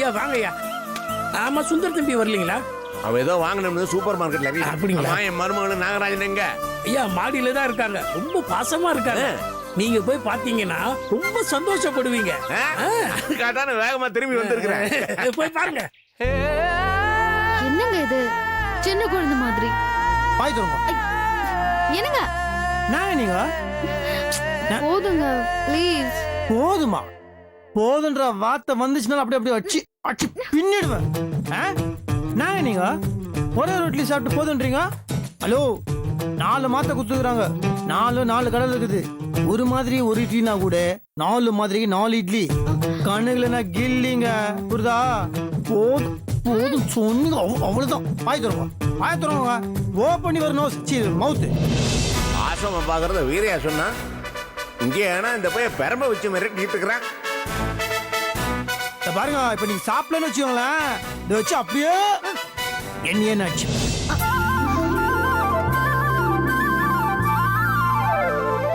ஐயா வாங்கய்யா. ஆமா சுந்தர் தம்பி வரலீங்களா? அவன் ஏதோ வாங்கணும் சூப்பர் மார்க்கெட்ல. அப்படிங்களா? என் மருமகளும் நாகராஜன் எங்க? ஐயா மாடியில தான் இருக்காங்க. ரொம்ப பாசமா இருக்காங்க. நீங்க போய் பாத்தீங்கன்னா ரொம்ப சந்தோஷப்படுவீங்க. அதுக்காக வேகமா திரும்பி வந்திருக்கிறேன். போய் பாருங்க. என்னங்க இது சின்ன குழந்தை மாதிரி? பாய் தருங்க. என்னங்க நான் நீங்க போதுங்க ப்ளீஸ். போதுமா? போதுன்ற வார்த்தை வந்துச்சுனால அப்படி அப்படியே வச்சு அச்சு பின்னிடுவேன். நான் நீங்க ஒரே ஒரு இட்லி சாப்பிட்டு போதுன்றீங்க? ஹலோ 4 மாத்த குத்துக்கிறாங்க. 4 கடல் இருக்குது. ஒரு மாதிரி ஒரு இட்லினா கூட 4 மாதிரிக்கு 4 இட்லி. கண்ணுகளை நான் கில்லிங்க புரிதா? போதும் போதும் சொன்னீங்க அவ்வளவுதான். பாய் தருங்க. பாய் தருங்க. Open your nose mouth. ஆசமா பாக்குறத வீரையா சொன்னா இங்கே ஏன்னா இந்த போய் பெரம்ப வச்சு மிரட்டிட்டு இருக்கிறான். பாருங்க இப்ப நீங்க சாப்பிடலன்னு வச்சுக்கோங்களேன், இதை வச்சு அப்படியே என்ன ஆச்சு.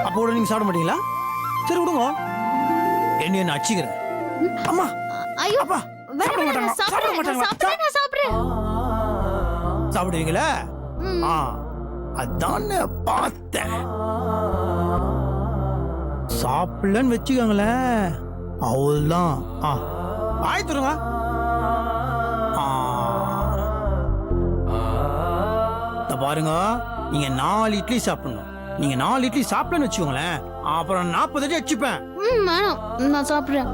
அப்போ கூட நீங்க சாப்பிட மாட்டீங்களா? சரி விடுங்க, என்ன அச்சுக்கிறேன். அம்மா ஐயோ அப்பா சாப்பிட மாட்டாங்க. சாப்பிட மாட்டாங்க. சாப்பிடுவீங்களா? அதான் பார்த்தேன். சாப்பிடலன்னு வச்சுக்கோங்களேன், அவ்வளவுதான். ஆயத்துருங்க. பாருங்க, நீங்க 4 இட்லி சாப்பிடணும். நீங்க 4 இட்லி சாப்பிடலன்னு வச்சுக்கோங்களேன், அப்புறம் 40 அடி அடிச்சுப்பேன். நான் சாப்பிடுறேன்.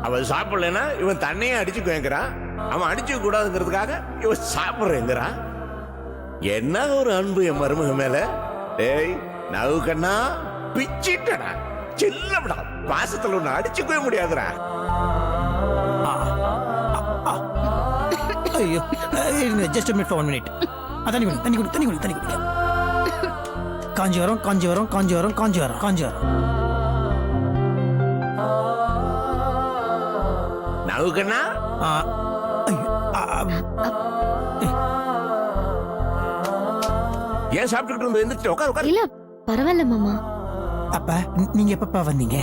அவன் சாப்பிடலன்னா இவன் தன்னையே அடிச்சு கேட்கிறான். அவன் அடிச்சு கூடாதுங்கிறதுக்காக இவன் சாப்பிடுறேங்கிறான். என்ன ஒரு அன்பு என் மருமக மேல. டேய் நவுக்கண்ணா பிச்சிட்டடா, செல்லடா, பாசத்துல ஒண்ணு அடிச்சுக்கவே முடியாதுடா. ஐயோ ஜஸ்ட் மினிட் 1 மினிட். தண்ணி குடி தண்ணி குடி தண்ணி குடி தண்ணி குடி. காஞ்சி வரும் காஞ்சி வரும் காஞ்சி வரும் காஞ்சி வரும் காஞ்சி வரும். நவுக்கண்ணா ஏன் சாப்பிட்டுட்டு இருந்த? எந்திரிச்சு உட்கார் உட்கார். இல்ல பரவாயில்ல மாமா. அப்ப நீங்க எப்பப்பா வந்தீங்க?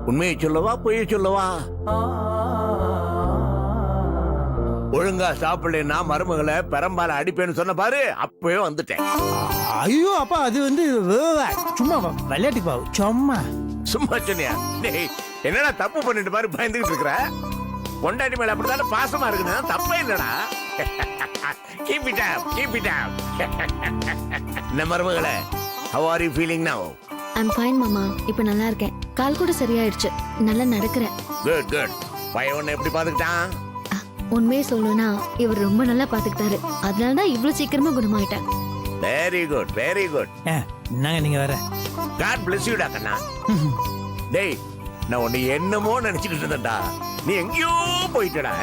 உண்மையை சொல்லவா பொய்யை சொல்லவா? ஒழுங்கா சாப்பிடலன்னா மருமகளை பெரம்பால அடிப்பேன்னு சொன்ன பாரு, அப்பவே வந்துட்டேன். ஐயோ அப்பா அது வந்து சும்மா விளையாட்டு பாவு. சும்மா சும்மா சொன்னியா? என்னடா தப்பு பண்ணிட்டு பாரு, பயந்துகிட்டு இருக்கிற. பொண்டாட்டி மேல அப்படித்தானே பாசமா இருக்குன்னா தப்பே இல்லடா. Keep it up, keep it up. என்ன மருமகளே, how are you feeling now? I'm fine மாமா. இப்போ நல்லா இருக்கேன். கால் கூட சரியாயிடுச்சு. நல்லா நடக்கிறேன். Good, good. பையன் உன்னை எப்படி பாத்துக்கிட்டான்? உண்மையை சொல்லணும்னா இவர் ரொம்ப நல்லா பாத்துக்கிட்டாரு. அதனால தான் இவ்வளவு சீக்கிரமா குணமாயிட்டேன். Very good, very good. என்னங்க நீங்க வேற. God bless you டா கண்ணா. டேய் நான் உன்னை என்னமோ நினைச்சுக்கிட்டு இருந்தேன்டா, நீ எங்கேயோ போயிட்டடா.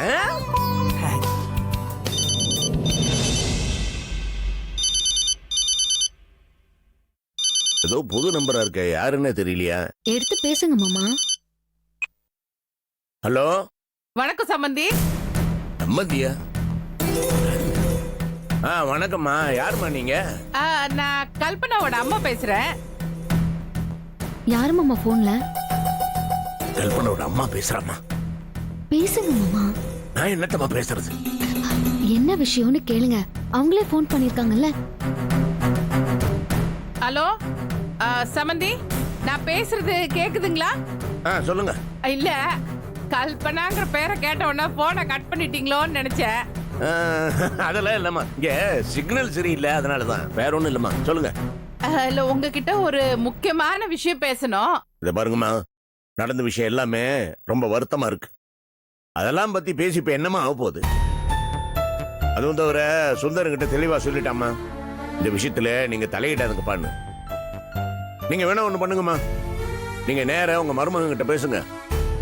ஏதோ புது நம்பரா இருக்க, யாருன்னே தெரியலையா? எடுத்து பேசுங்க மாமா. ஹலோ வணக்கம் சம்பந்தி. சம்பந்தியா? வணக்கம்மா. யாருமா நீங்க? நான் கல்பனாவோட அம்மா பேசுறேன். யாரு மாமா போன்ல? கல்பனாவோட அம்மா பேசுறாமா? பேசுங்க மாமா. நான் என்னத்தம்மா பேசுறது? என்ன விஷயம்னு கேளுங்க. அவங்களே போன் பண்ணிருக்காங்கல்ல. ஹலோ சம்பந்தி, நான் பேசுறது கேக்குதுங்களா? சொல்லுங்க. இல்ல கல்பனாங்கிற பேரை கேட்ட உடனே போனை கட் பண்ணிட்டீங்களோன்னு நினைச்சேன். அதெல்லாம் இல்லம்மா, இங்க சிக்னல் சரியில்லை, அதனாலதான். வேற ஒண்ணும் இல்லம்மா, சொல்லுங்க. இல்ல உங்ககிட்ட ஒரு முக்கியமான விஷயம் பேசணும். இத பாருங்கம்மா, நடந்த விஷயம் எல்லாமே ரொம்ப வருத்தமா இருக்கு. அதெல்லாம் பத்தி பேசி இப்ப என்னமா ஆக போகுது? அதுவும் தவிர சுந்தரங்கிட்ட தெளிவா சொல்லிட்டாமா, இந்த விஷயத்துல நீங்க தலையிடாதுங்கப்பான்னு. நீங்க வேணா ஒண்ணு பண்ணுங்கம்மா, நீங்க நேரா உங்க மருமகன் கிட்ட பேசுங்க.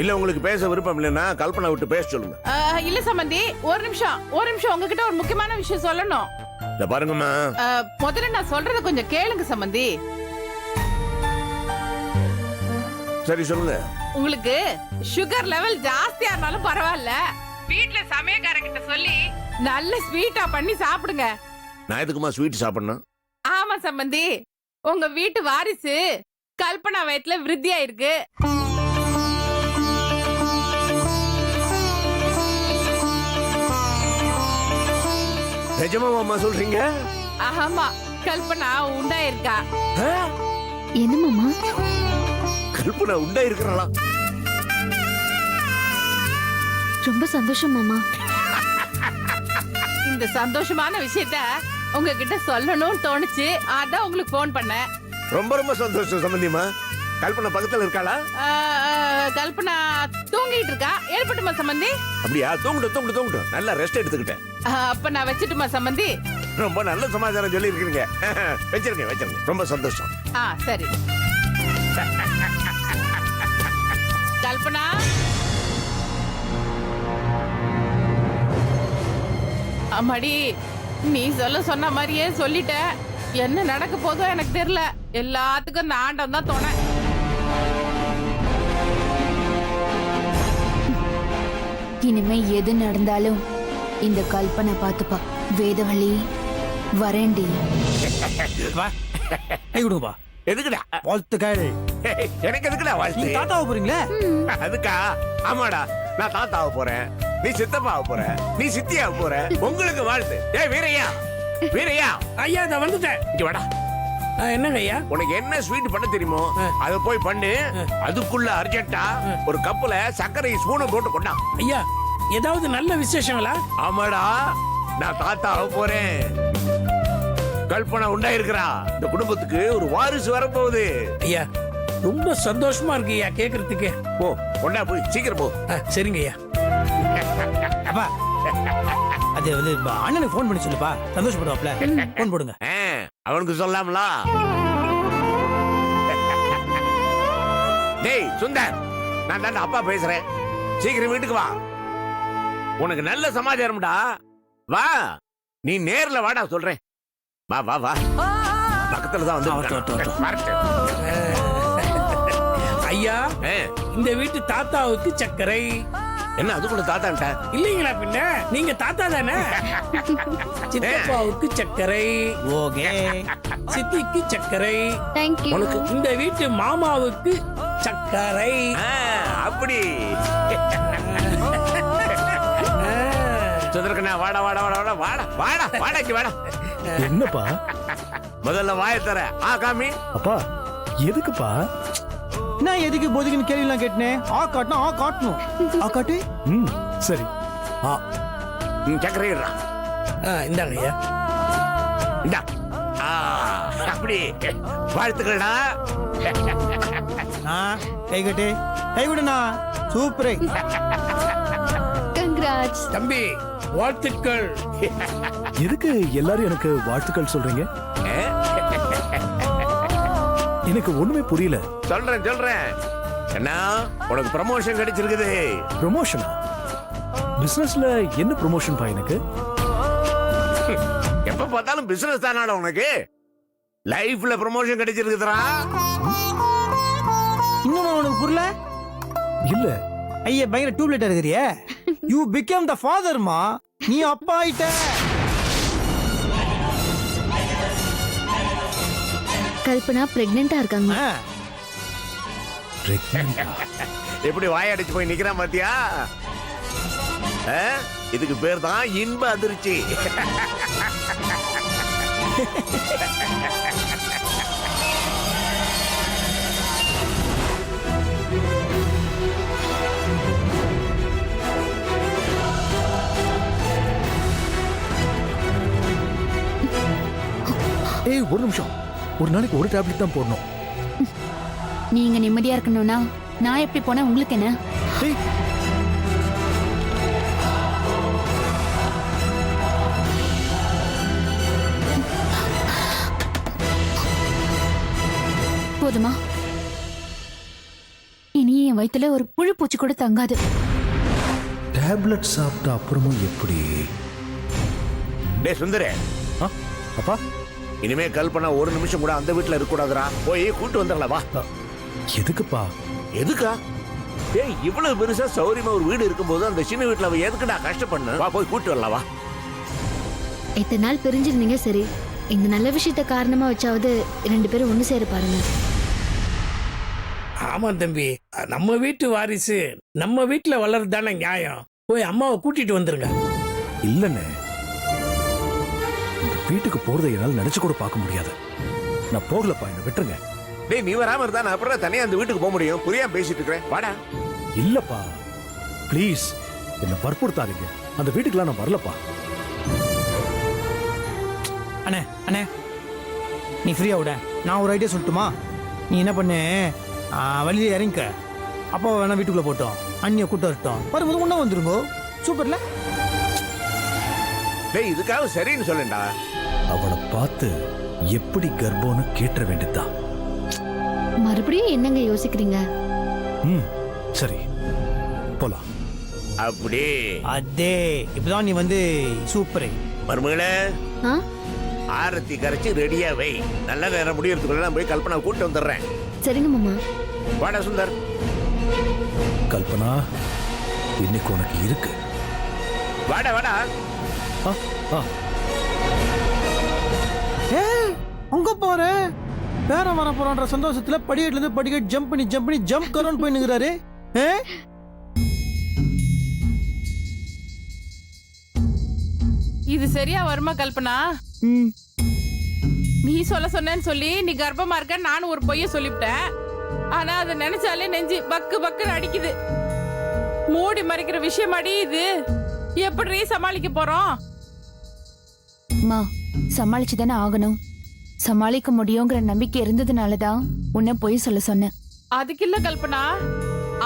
இல்ல உங்களுக்கு பேச விருப்பம் இல்லைன்னா கல்பனா விட்டு பேச சொல்லுங்க. இல்ல சம்பந்தி, ஒரு நிமிஷம் உங்ககிட்ட ஒரு முக்கியமான விஷயம் சொல்லணும். இத பாருங்கம்மா, முதல்ல நான் சொல்றத கொஞ்சம் கேளுங்க சம்பந்தி. சரி சொல்லுங்க. உங்களுக்கு சுகர் லெவல் ஜாஸ்தியா இருந்தாலும் பரவாயில்ல, வீட்ல சமையல்காரங்கிட்ட சொல்லி நல்ல ஸ்வீட்டா பண்ணி சாப்பிடுங்க. நான் எதுக்குமா ஸ்வீட் சாப்பிடணும்? ஆமா சம்பந்தி, உங்க வீட்டு வாரிசு கல்பனா வயத்துல விருத்தியா இருக்கு. நிஜமாவாம்மா சொல்றீங்க? ஆமா, கல்பனா உண்டாயிருக்கா. ஆ? என்ன மாமா? கல்பனா உண்டா இருக்கிறாளா? ரொம்ப சந்தோஷம் மாமா. இந்த சந்தோஷமான விஷயத்த உங்ககிட்ட சொல்லணும்னு தோணுச்சு, அதான் உங்களுக்கு ஃபோன் பண்ணேன். ரொம்ப ரொம்ப சந்தோஷம் சம்பந்தியம்மா. கல்பனா பக்கத்துல இருக்காளா? கல்பனா தூங்கிட்டு இருக்கா. ஏற்பட்டுமா சம்பந்தி? அப்படியா? தூங்கட்டும். நல்லா ரெஸ்ட் எடுத்துக்கிட்டேன். அப்ப நான் வச்சுட்டுமா சம்பந்தி? ரொம்ப நல்ல சமாச்சாரம் சொல்லி இருக்கீங்க. வச்சிருங்க. ரொம்ப சந்தோஷம். சரி. கல்பனா, அம்மாடி, நீ சொன்ன மாதிரியே சொல்லிட்ட. என்ன நடக்க போதோ எனக்கு தெரியல. எல்லாத்துக்கும் இந்த ஆண்டம் தான் துணை. இனிமே எது நடந்தாலும் இந்த கல்பனை பார்த்துப்பா. வேதவழி வரேண்டி. வா, கை கொடுங்கப்பா. எதுக்குடா? வாழ்த்துக்கள். எனக்கு எதுக்குடா வாழ்த்து? நீங்க தாத்தாவை போறீங்களே? அதுக்கா? ஆமாடா, நான் தாத்தாவ போறேன், நீ சித்தப்பாவ போற, நீ சித்தியாவ போற. உங்களுக்கு வாழ்த்து. ஏய் வீரையா, ஐயா இத வந்துட்டேன். இங்க வாடா. என்னங்க ஐயா? உனக்கு என்ன ஸ்வீட் பண்ண தெரியுமோ அத போய் பண்ணு. அதுக்குள்ள அர்ஜென்ட்டா ஒரு கப்புல சர்க்கரை ஸ்பூன் போட்டு கொண்டா. ஐயா, ஏதாவது நல்ல விசேஷங்களா? ஆமாடா, நான் தாத்தாவ போறேன். கல்பனா உண்டாயிருக்கிறா. இந்த குடும்பத்துக்கு ஒரு வாரிசு வரப்போகுது. ஐயா, ரொம்ப சந்தோஷமா இருக்கு ஐயா கேக்குறதுக்கு. போ, கொண்டா போய் சீக்கிரம் போ. சரிங்க ஐயா. அப்பா, அது வந்து அண்ணனுக்கு ஃபோன் பண்ணி சொல்லுப்பா, சந்தோஷப்படுவாப்ல. ஃபோன் போடுங்க. அவனுக்கு சொல்லாமலா? டேய் சுந்தர், நான் தான் அப்பா பேசுறேன். சீக்கிரம் வீட்டுக்கு வா. உனக்கு நல்ல சமாச்சாரம்டா. வா, நீ நேர்ல வாடா சொல்றேன். வா பக்கத்துல தான் வந்து. ஐயா, இந்த வீட்டு தாத்தாவுக்கு சர்க்கரை. என்ன அதுக்குள்ள தாத்தான்ட்ட? இல்லீங்களா பின்ன, நீங்க தாத்தா தானே. சித்தப்பாவுக்கு சர்க்கரை. ஓகே. சித்திக்கு சர்க்கரை. Thank you. உனக்கு இந்த வீட்டு மாமாவுக்கு சர்க்கரை. அப்படி சுந்தரக்கண்ணா, வாடா இங்க வாடா. என்னப்பா? முதல்ல வாயை தர. காமி. அப்பா எதுக்குப்பா? நான் எதுக்கு போதுக்குன்னு கேள்விலாம் கேட்டேன். காட்டணும், காட்டணும். காட்டு. சரி. சக்கரை இடுறா. இந்தாங்க ஐயா. இந்தா. அப்படி வாழ்த்துக்கள்டா. கை கட்டு, கை விடுண்ணா. சூப்பர். Congrats. தம்பி, வாழ்த்துக்கள். எதுக்கு எல்லாரும் எனக்கு வாழ்த்துக்கள் சொல்றீங்க? எனக்கு ஒண்ணுமே புரியல. சொல்றேன். என்ன உனக்கு ப்ரமோஷன் கிடைச்சிருக்குது. ப்ரமோஷனா? பிசினஸ்ல என்ன ப்ரமோஷன் பா எனக்கு? எப்ப பார்த்தாலும் பிசினஸ் தானாடா உனக்கு. லைஃப்ல ப்ரமோஷன் கிடைச்சிருக்குதுடா. இன்னும் உனக்கு புரியல? இல்ல. ஐயா, பயங்கர டூப்லைட்டா இருக்கிறியே. யூ பிகம் த ஃபாதர்மா. நீ அப்பா ஆயிட்ட. கல்பனா பிரெக்னெண்டா இருக்காங்க. எப்படி வாயடிச்சு போய் நிக்கிறான் பாத்தியா? இதுக்கு பேர் தான் இன்ப அதிர்ச்சி. ஏய், ஒரு நிமிஷம். ஒரு நாளைக்கு ஒரு டேப்லெட் தான் போடணும். நீங்க நிம்மதியா இருக்கணும்னா நான் எப்படி போனா உங்களுக்கு என்ன? ஏய், போதுமா? இனி என் வயித்துல ஒரு புழு பூச்சி கூட தங்காது. டேப்லெட் சாப்பிட்ட அப்புறமும் எப்படி? டேய் சுந்தரே, அப்பா இனிமே கல்பனா ஒரு நிமிஷம் கூட அந்த வீட்டுல இருக்க கூடாதுடா. போய் கூட்டு வந்துடலாம் வா. எதுக்குப்பா? எதுக்கா? ஏய், இவ்வளவு பெருசா சௌரியமா ஒரு வீடு இருக்கும்போது அந்த சின்ன வீட்டுல அவ எதுக்குடா கஷ்டப்பண்ணு? வா, போய் கூட்டு வரலாம் வா. இத்தனை நாள் பிரிஞ்சிருந்தீங்க சரி, இந்த நல்ல விஷயத்த காரணமா வச்சாவது 2 பேரும் ஒண்ணு சேர பாருங்க. ஆமா தம்பி, நம்ம வீட்டு வாரிசு நம்ம வீட்டுல வளர்றது தானே நியாயம். போய் அம்மாவை கூட்டிட்டு வந்துருங்க. இல்லண்ணே, வீட்டுக்கு போறதை என்னால நினைச்சு கூட பார்க்க முடியாது. நான் போகலப்பா, என்ன விட்டுருங்க. டேய் நீ வராம இருந்தா நான் அப்புறம் தனியா அந்த வீட்டுக்கு போக முடியும்? புரியாம பேசிட்டு இருக்கிறேன், வாடா. இல்லப்பா ப்ளீஸ், என்ன வற்புறுத்தாதீங்க. அந்த வீட்டுக்குலாம் நான் வரலப்பா. அண்ணே அண்ணே நீ ஃப்ரீயா விட, நான் ஒரு ஐடியா சொல்லட்டுமா? நீ என்ன பண்ணு, வழியில இறங்கிக்க. அப்பா வேணா வீட்டுக்குள்ள போட்டோம், அண்ணியை கூட்டம் வரட்டும், வரும்போது முன்ன வந்துருங்க. சூப்பர்ல? டேய் இதுக்காக சரின்னு சொல்லேன்டா. அவளை பார்த்து எப்படி கர்ப்பம்னு கேட்ட வேண்டியதுதான். மறுபடியும் என்னங்க யோசிக்கிறீங்க? சரி போலாம். அப்படி அதே இப்பதான் நீ வந்து சூப்பரு மருமகளே, ஆ? ஆரத்தி கரைச்சு ரெடியா வை. நல்ல நேரம் முடியறதுக்குள்ள நான் போய் கல்பனா கூட்டு வந்துடுறேன். சரிங்க மாமா. வாடா சுந்தர். கல்பனா, இன்னைக்கு உனக்கு இருக்கு. வாடா வாடா. ஆ, ஆ. அங்க போற பேர வர போறான்ற சந்தோஷத்துல படிக்கட்டுல இருந்து படிக்கட்டு ஜம்ப் பண்ணி ஜம்ப் கரோன்னு போய் நிக்கிறாரு. இது சரியா வருமா கல்பனா? ம். நீ சொல்ல சொன்னேன்னு சொல்லி நீ கர்ப்பமா இருக்க நானும் ஒரு பொய்ய சொல்லிவிட்டேன். ஆனா அதை நினைச்சாலே நெஞ்சு பக்கு பக்குன்னு அடிக்குது. மூடி மறைக்கிற விஷயம் அடி இது. எப்படி சமாளிக்க போறோம்? அம்மா, சமாளிச்சுதானே ஆகணும். சமாளிக்க முடியுங்கிற நம்பிக்கை இருந்ததுனாலதான் உன்னை போய் சொல்ல சொன்னேன். அதுக்கு இல்ல கல்பனா,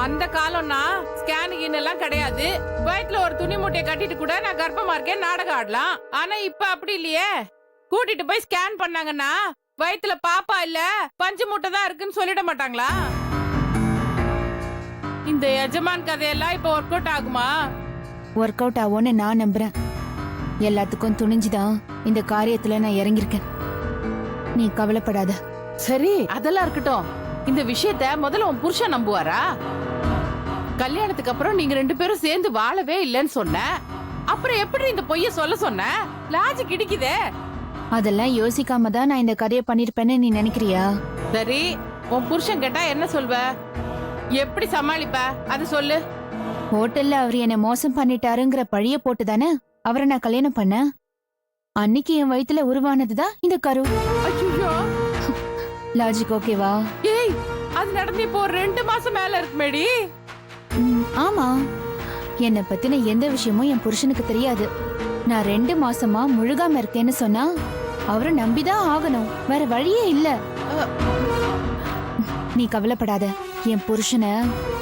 அந்த காலம்னா ஸ்கேனிங் எல்லாம் கிடையாது. வயிற்றுல ஒரு துணி மூட்டையை கட்டிட்டு கூட நான் கர்ப்பமா இருக்கேன் நாடகம் ஆடலாம். ஆனா இப்ப அப்படி இல்லையே. கூட்டிட்டு போய் ஸ்கேன் பண்ணாங்கன்னா வயிற்றுல பாப்பா இல்ல பஞ்சு மூட்டை தான் இருக்குன்னு சொல்லிட மாட்டாங்களா? இந்த எஜமான் கதையெல்லாம் இப்ப ஒர்க் அவுட் ஆகுமா? ஒர்க் அவுட் ஆகும்னு நான் நம்புறேன். எல்லாத்துக்கும் துணிஞ்சுதான் இந்த காரியத்துல நான் இறங்கியிருக்கேன். நீ கவலைப்படாத. சரி அதெல்லாம் இருக்கட்டும். இந்த விஷயத்த முதல்ல உன் புருஷன் நம்புவாரா? கல்யாணத்துக்கு அப்புறம் நீங்க 2 பேரும் சேர்ந்து வாழவே இல்லைன்னு சொன்ன. அப்புறம் எப்படி இந்த பொய்ய சொல்ல சொன்ன? லாஜிக் இடிக்குதே. அதெல்லாம் யோசிக்காம தான் நான் இந்த கதையை பண்ணிருப்பேன்னு நீ நினைக்கிறியா? சரி, உன் புருஷன் கேட்டா என்ன சொல்வ? எப்படி சமாளிப்ப? அது சொல்லு. ஹோட்டல்ல அவர் என்னை மோசம் பண்ணிட்டாருங்கிற பழிய போட்டு தானே அவரை நான் கல்யாணம் பண்ணேன். அன்னைக்கு என் வயித்துல உருவானதுதான் இந்த கரு. ஐயோ, லாஜிக் ஓகேவா? ஏய், அது நடந்து இப்போ ஒரு 2 மாசம் மேல இருக்குமேடி. ஆமா, என்னை பத்தின எந்த விஷயமும் என் புருஷனுக்கு தெரியாது. நான் 2 மாசமா முழுகாம இருக்கேன்னு சொன்னா அவரை நம்பிதான் ஆகணும். வேற வழியே இல்ல. நீ கவலைப்படாத, என் புருஷனை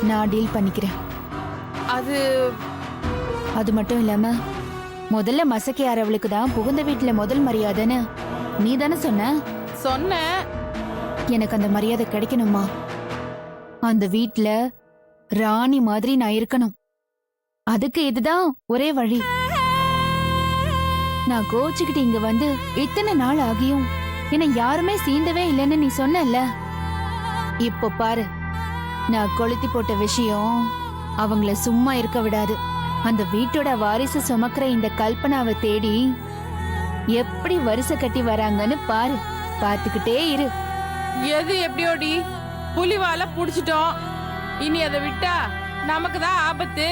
நான் டீல் பண்ணிக்கிறேன். அது மட்டும் இல்லாம முதல்ல மசக்கியார் அவளுக்கு தான் புகுந்த வீட்டுல முதல் மரியாதைன்னு நீ தானே சொன்ன. எனக்கு அந்த மரியாதை கிடைக்கணுமா? அந்த வீட்டுல ராணி மாதிரி நான் இருக்கணும். அதுக்கு இதுதான் ஒரே வழி. நான் கோச்சுக்கிட்டு இங்க வந்து இத்தனை நாள் ஆகியும் என்னை யாருமே சீண்டவே இல்லைன்னு நீ சொன்னல. இப்ப பாரு, நான் கொளுத்தி போட்ட விஷயம் அவங்கள சும்மா இருக்க விடாது. அந்த வீட்டோட வாரிசு சுமக்கிற இந்த கல்பனாவை தேடி எப்படி வரிசை கட்டி வராங்கன்னு பாரு. பார்த்துக்கிட்டே இரு. எது எப்படியோடி, புலிவால புடிச்சிட்டோம். இனி அதை விட்டா நமக்கு தான் ஆபத்து.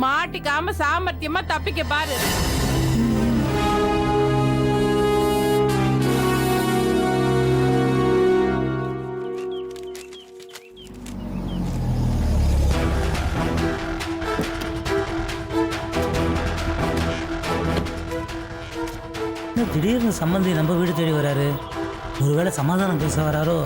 மாட்டிக்காம சாமர்த்தியமா தப்பிக்க பாரு. திடீர்னு சம்பந்தி நம்ம வீடு தேடி வராரு. ஒருவேளை சமாதானம் பேச வராரோ?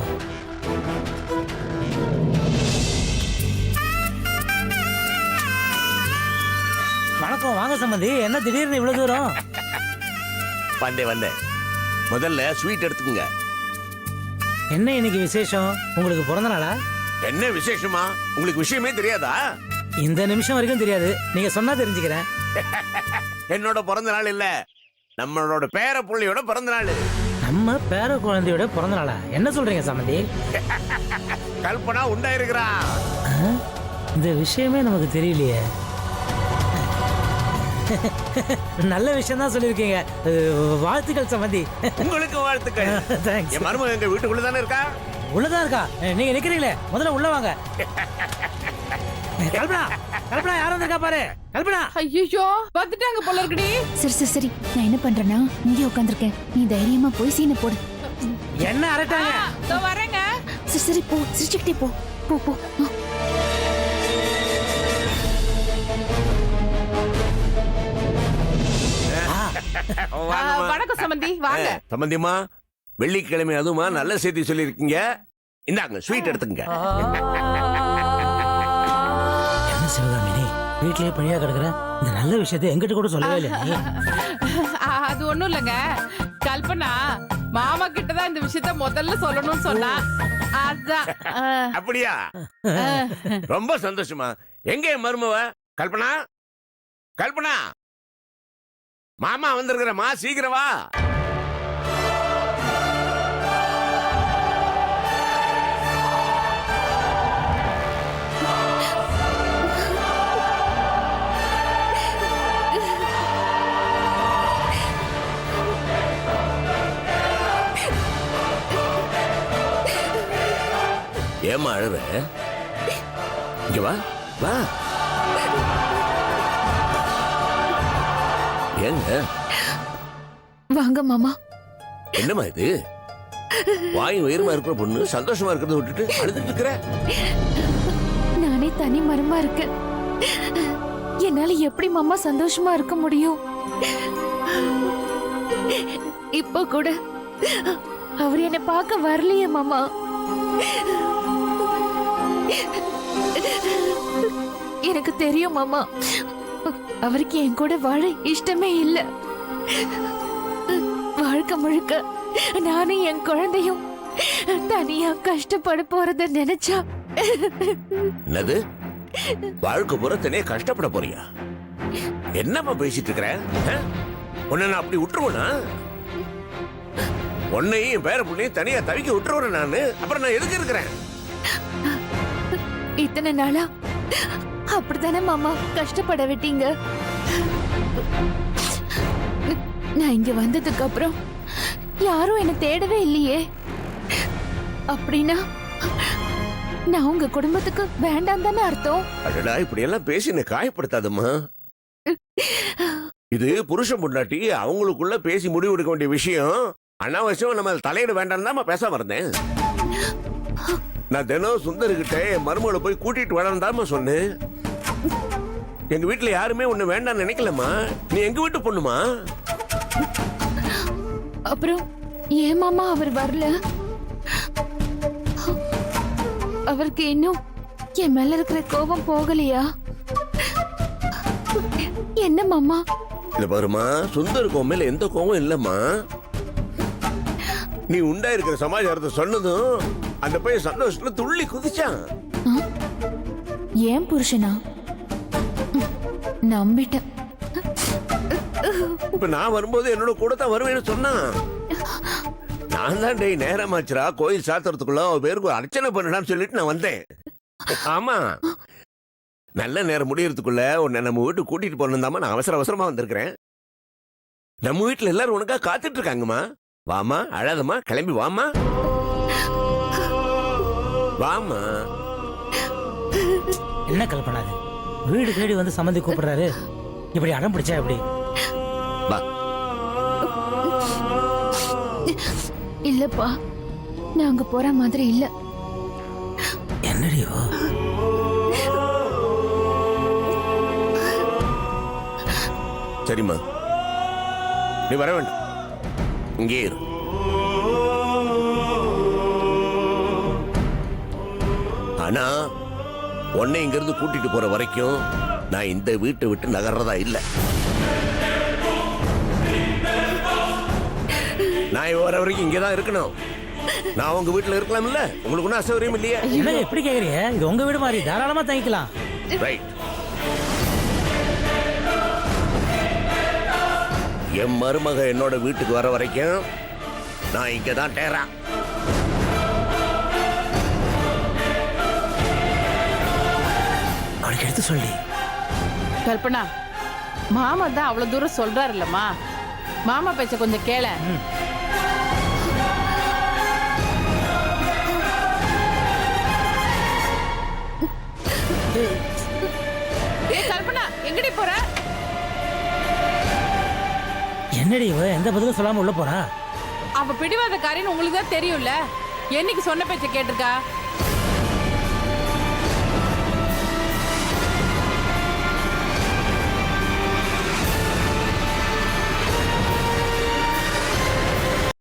வணக்கம், வாங்க சம்பந்தி. என்ன திடீர்னு இவ்வளவு தூரம்? வந்தேன். முதல்ல ஸ்வீட் எடுத்துக்கங்க. என்ன இன்னைக்கு விசேஷம்? உங்களுக்கு பிறந்த நாளா? என்ன விசேஷமா? உங்களுக்கு விஷயமே தெரியாதா? இந்த நிமிஷம் வரைக்கும் தெரியாது. நீங்க சொன்னா தெரிஞ்சுக்கிறேன். என்னோட பிறந்த நாள் இல்ல, நம்மளோட பேர புள்ளையோட பிறந்த நாள். நம்ம பேர குழந்தையோட பிறந்த நாளா? என்ன சொல்றீங்க சம்பந்தி? கல்பனா உண்டாயிருக்கிறா. இந்த விஷயமே நமக்கு தெரியலையே. நல்ல விஷயம் தான் சொல்லியிருக்கீங்க. வாழ்த்துக்கள் சம்பந்தி. உங்களுக்கு வாழ்த்துக்கள். Thanks. என் மருமக எங்க வீட்டுக்குள்ள தானே இருக்கா? உள்ளதான் இருக்கா? நீங்க நிக்கிறீங்களே, முதல்ல உள்ள வாங்க. கல்பனா கல்பனா யாரும் வந்திருக்கா பாரு கல்பனா. ஐயோ வந்துட்டாங்க போல இருக்குடி. சரி சரி சரி நான் என்ன பண்றேன்னா இங்கே உட்காந்துருக்கேன், நீ தைரியமா போய் சீனை போடு. என்ன அரட்டாங்க? இதோ வரேங்க. சரி சரி போ, சிரிச்சுக்கிட்டே போ போ போ. வணக்கம் சம்பந்தி, வாங்க. சம்பந்தியம்மா, வெள்ளிக்கிழமை அதுமா நல்ல செய்தி சொல்லியிருக்கீங்க. இந்தாங்க ஸ்வீட் எடுத்துங்க. என்ன சிவகாமினி வீட்லயே பழியா கிடக்குற, இந்த நல்ல விஷயத்தை எங்கிட்ட கூட சொல்லவே இல்லை நீ. அது ஒண்ணும் இல்லைங்க, கல்பனா மாமா கிட்டதான் இந்த விஷயத்த முதல்ல சொல்லணும்னு சொன்னா. அதான். அப்படியா? ரொம்ப சந்தோஷமா. எங்க என் மருமவ? கல்பனா, கல்பனா, மாமா வந்திருக்கிறமா, சீக்கிரம் வா. ஏமா அழுற? இங்க வா வா. ஏங்க வாங்க மாமா. என்னம்மா இது? வாயும் உயரமா இருக்கிற பொண்ணு சந்தோஷமா இருக்கிறத விட்டுட்டு அழுதுட்டு இருக்கிற? நானே தனி மரமா இருக்கேன், என்னால எப்படி மாமா சந்தோஷமா இருக்க முடியும்? இப்போ கூட அவர் என்னை பார்க்க வரலையே மாமா. எனக்கு தெரியும் மாமா, அவருக்கு என் கூட வாழ இஷ்டமே இல்ல. வாழ்க்கை முழுக்க நானும் என் குழந்தையும் தனியா கஷ்டப்பட போறத நினைச்சா. என்னது? வாழ்க்கை புறத்தனே கஷ்டப்பட போறியா? என்னம்மா பேசிட்டு இருக்கிற? உன்னை நான் அப்படி விட்டுருவேனா? உன்னையும் என் பேர பிள்ளையும் தனியா தவிக்க விட்டுருவேன் நானு. அப்புறம் நான் எதுக்கு இருக்கிறேன்? இத்தனை நாளா அப்படித்தானே மாமா கஷ்டப்பட விட்டீங்க. நான் இங்க வந்ததுக்கு அப்புறம் யாரும் என்ன தேடவே இல்லையே. அப்படின்னா நான் உங்க குடும்பத்துக்கு வேண்டாம் தானே அர்த்தம்? அடடா, இப்படி எல்லாம் பேசி என்ன காயப்படுத்தாதம்மா. இது புருஷன் பொண்டாட்டி அவங்களுக்குள்ள பேசி முடிவு எடுக்க வேண்டிய விஷயம். அனாவசியம் நம்ம தலையிட வேண்டாம் தான் பேசாம இருந்தேன். நான் தினம் சுந்தர்கிட்ட மருமகளை போய் கூட்டிட்டு வரேன் சொன்னேன். எங்க வீட்டுல யாருமே ஒண்ணு வேண்டாம் நினைக்கலம்மா. நீ எங்க வீட்டு பொண்ணுமா. அப்புறம் ஏன் மாமா அவர் வரல? அவருக்கு இன்னும் என் மேல இருக்கிற கோபம் போகலையா? என்ன மாமா? இல்ல பாருமா, சுந்தருக்கு உன் மேல எந்த கோபம் இல்லம்மா. நீ உண்டா இருக்கிற சமாச்சாரத்தை சொன்னதும் அந்த பையன் சந்தோஷத்துல துள்ளி குதிச்சான். ஏன் புருஷனா? நம்பிட்டேன். இப்ப நான் வரும்போது என்னோட கூட தான் வருவேன்னு சொன்னான். நான் தான் டேய் நேரமாச்சுரா, கோயில் சாத்துறதுக்குள்ள அவ பேருக்கு ஒரு அர்ச்சனை பண்ணலாம்னு சொல்லிட்டு நான் வந்தேன். ஆமா, நல்ல நேரம் முடியறதுக்குள்ள உன்னை நம்ம வீட்டுக்கு கூட்டிட்டு போனதாமா நான் அவசர அவசரமா வந்திருக்கிறேன். நம்ம வீட்டுல எல்லாரும் உனக்கா காத்துட்டு இருக்காங்கம்மா. வாமா, அழாதம்மா, கிளம்பி வாமா. வாமா. என்ன கல்பனா இது? வீடு தேடி வந்து சம்மந்தி கூப்பிடுறாரு, இப்படி அடம் பிடிச்சா எப்படி? வா. இல்லப்பா, நான் அங்க போற மாதிரி இல்ல. என்னடியோ? சரிம்மா, நீ வர வேண்டாம், இங்கே இரு. ஆனா உன்னை இங்கிருந்து கூட்டிட்டு போற வரைக்கும் நான் இந்த வீட்டை விட்டு நகர்றதா இல்ல. நான் வர வரைக்கும் இங்கதான் இருக்கணும். நான் உங்க வீட்டுல இருக்கலாம்ல, உங்களுக்கு ஒன்றும் அசௌகரியம் இல்லையா? என்ன எப்படி கேக்குறீங்க? இது உங்க வீடு மாதிரி, தாராளமா தங்கிக்கலாம். ரைட். என் மருமக என்னோட வீட்டுக்கு வர வரைக்கும் நான் இங்கதான் டேரா. அவளுக்கு எடுத்து சொல்லி. கல்பனா, மாமா தான் அவ்வளவு தூரம் சொல்றாரு இல்லம்மா, மாமா பேச்ச கொஞ்சம் கேள. எங்கடி போற? என்னடி இவ எந்த பதிலும் சொல்லாம உள்ள போறா? அவ பிடிவாதக்காரின்னு உங்களுக்கு தான் தெரியும்ல. என்னைக்கு சொன்ன பேச்ச கேட்டிருக்கா?